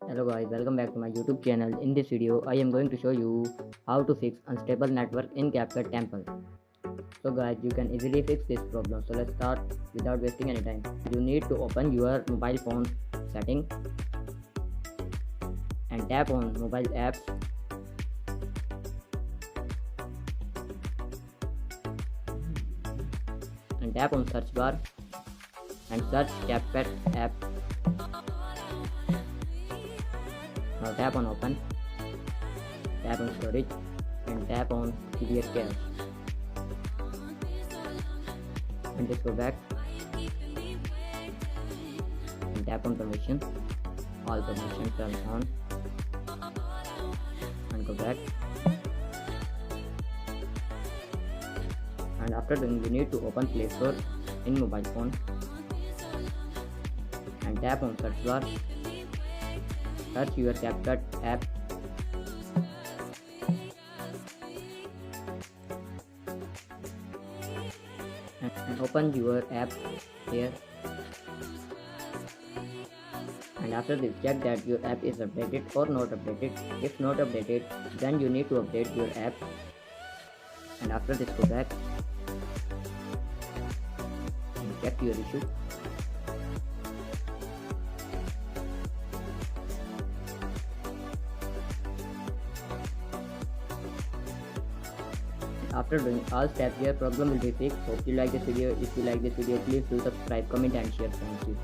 Hello guys, welcome back to my YouTube channel. In this video, I am going to show you how to fix unstable network in Capcut Template. So guys, you can easily fix this problem. So let's start without wasting any time. You need to open your mobile phone setting and tap on mobile apps and tap on search bar and search Capcut app. Now tap on open, tap on storage and tap on create cache and just go back and tap on permission, all permission turn on and go back. And after doing, you need to open Play Store in mobile phone and tap on search bar, search your Capcut app and open your app here. And after this, check that your app is updated or not updated. If not updated, then you need to update your app. And after this, go back and check your issue. After doing all steps, your problem will be fixed. Hope you like this video. If you like this video, please do subscribe, comment and share. Thank you.